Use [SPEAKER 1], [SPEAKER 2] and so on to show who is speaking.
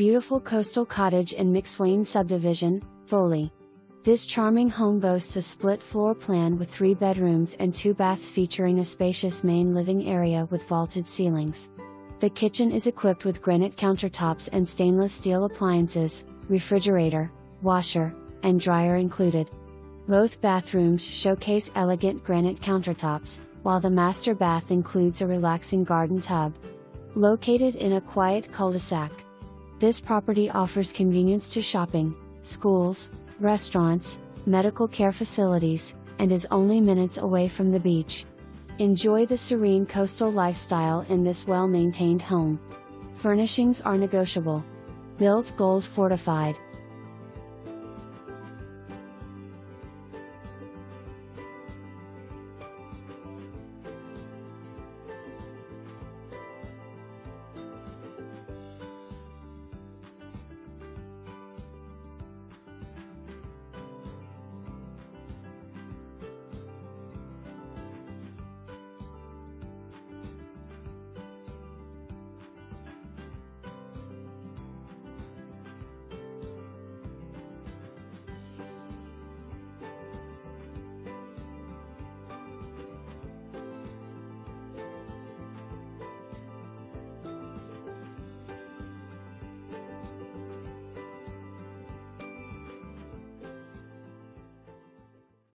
[SPEAKER 1] Beautiful coastal cottage in McSwain Subdivision, Foley. This charming home boasts a split floor plan with 3 bedrooms and 2 baths featuring a spacious main living area with vaulted ceilings. The kitchen is equipped with granite countertops and stainless steel appliances, refrigerator, washer, and dryer included. Both bathrooms showcase elegant granite countertops, while the master bath includes a relaxing garden tub. Located in a quiet cul-de-sac, this property offers convenience to shopping, schools, restaurants, medical care facilities, and is only minutes away from the beach. Enjoy the serene coastal lifestyle in this well-maintained home. Furnishings are negotiable. Built Gold Fortified.